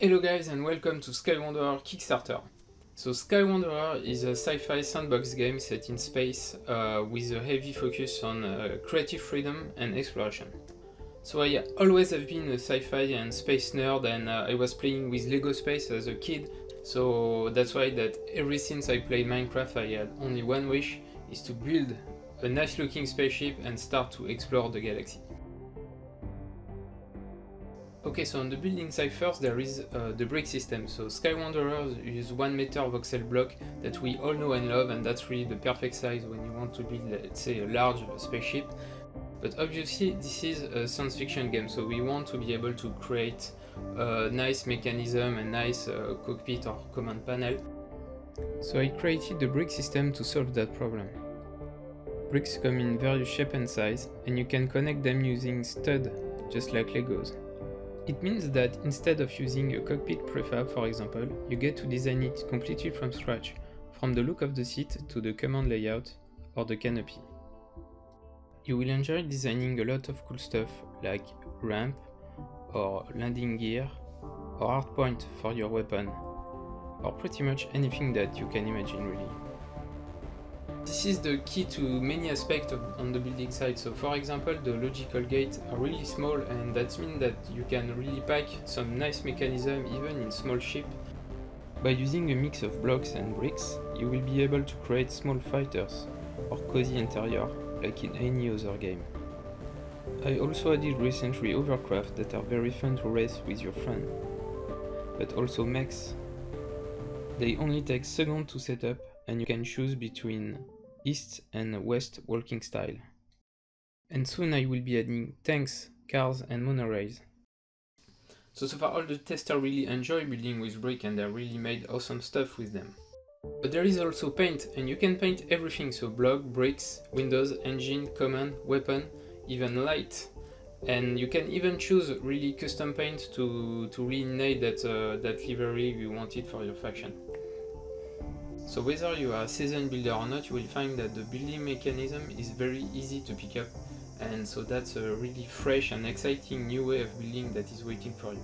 Hello guys and welcome to Sky Wanderer Kickstarter. So Sky Wanderer is a sci-fi sandbox game set in space with a heavy focus on creative freedom and exploration. So I always have been a sci-fi and space nerd, and I was playing with Lego Space as a kid, so that's why that ever since I played Minecraft I had only one wish, is to build a nice looking spaceship and start to explore the galaxy. Okay, so on the building side first there is the brick system. So Sky Wanderers use 1 meter voxel block that we all know and love, and that's really the perfect size when you want to build, let's say, a large spaceship. But obviously this is a science fiction game, so we want to be able to create a nice mechanism, a nice cockpit or command panel. So I created the brick system to solve that problem. Bricks come in various shape and size, and you can connect them using stud, just like Legos. It means that instead of using a cockpit prefab, for example, you get to design it completely from scratch, from the look of the seat to the command layout or the canopy. You will enjoy designing a lot of cool stuff like ramp or landing gear or hardpoint for your weapon, or pretty much anything that you can imagine really. This is the key to many aspects on the building side. So for example, the logical gates are really small, and that means that you can really pack some nice mechanism even in small ship. By using a mix of blocks and bricks, you will be able to create small fighters or cozy interior like in any other game. I also added recently hovercraft that are very fun to race with your friend, but also mechs. They only take seconds to set up, and you can choose between east and west walking style. And soon I will be adding tanks, cars and monorails. So far all the testers really enjoy building with brick, and they really made awesome stuff with them. But there is also paint, and you can paint everything, so block, bricks, windows, engine, command, weapon, even light. And you can even choose really custom paint to rename that livery you wanted for your faction. So whether you are a seasoned builder or not, you will find that the building mechanism is very easy to pick up, and so that's a really fresh and exciting new way of building that is waiting for you.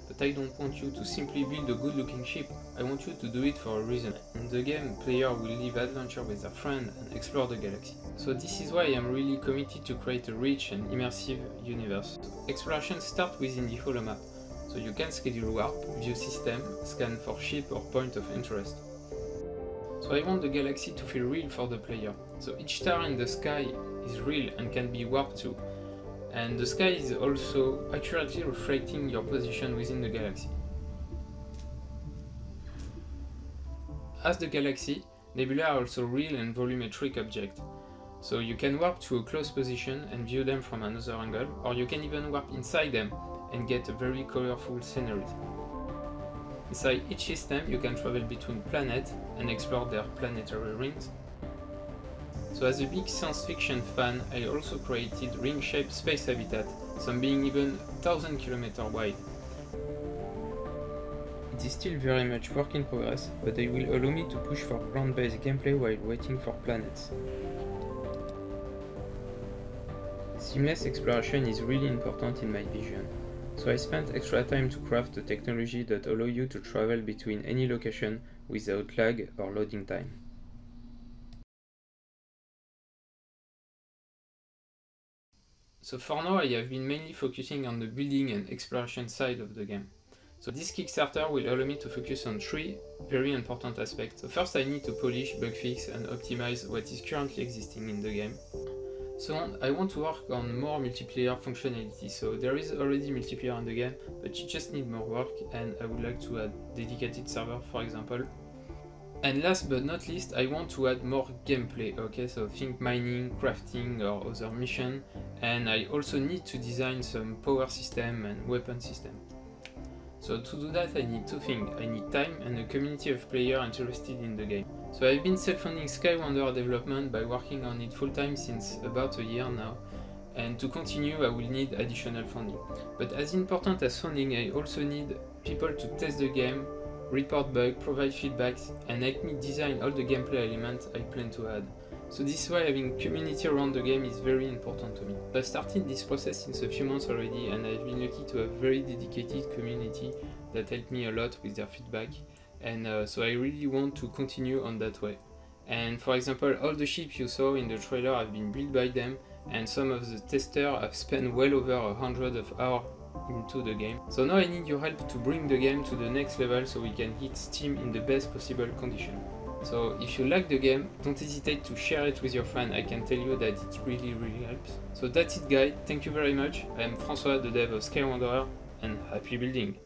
But I don't want you to simply build a good looking ship, I want you to do it for a reason. In the game, player will live adventure with their friend and explore the galaxy. So this is why I am really committed to create a rich and immersive universe. Exploration starts within the holomap. So you can schedule warp, view system, scan for ship or point of interest. So I want the galaxy to feel real for the player. So each star in the sky is real and can be warped to. And the sky is also accurately reflecting your position within the galaxy. As the galaxy, nebula are also real and volumetric objects. So you can warp to a close position and view them from another angle, or you can even warp inside them and get a very colorful scenery. Inside each system you can travel between planets and explore their planetary rings. So as a big science fiction fan, I also created ring-shaped space habitat, some being even 1,000 km wide. It is still very much work in progress, but they will allow me to push for ground-based gameplay while waiting for planets. Seamless exploration is really important in my vision. So I spent extra time to craft a technology that allows you to travel between any location without lag or loading time. So for now I have been mainly focusing on the building and exploration side of the game. So this Kickstarter will allow me to focus on 3 very important aspects. So first I need to polish, bug fix and optimize what is currently existing in the game. Second, I want to work on more multiplayer functionality. So there is already multiplayer in the game, but you just need more work, and I would like to add dedicated server, for example. And last but not least, I want to add more gameplay, okay, so think mining, crafting or other mission, and I also need to design some power system and weapon system. So to do that I need 2 things, I need time and a community of players interested in the game. So I've been self-funding Skywander development by working on it full-time since about a year now, and to continue I will need additional funding. But as important as funding, I also need people to test the game, report bugs, provide feedback, and help me design all the gameplay elements I plan to add. So this is why having community around the game is very important to me. I started this process since a few months already, and I've been lucky to have a very dedicated community that helped me a lot with their feedback, and so I really want to continue on that way. And for example, all the ships you saw in the trailer have been built by them, and some of the testers have spent well over 100 hours into the game. So now I need your help to bring the game to the next level so we can hit Steam in the best possible condition. So if you like the game, don't hesitate to share it with your friend. I can tell you that it really helps. So that's it guys, thank you very much. I am François, the dev of Skywanderer, and happy building!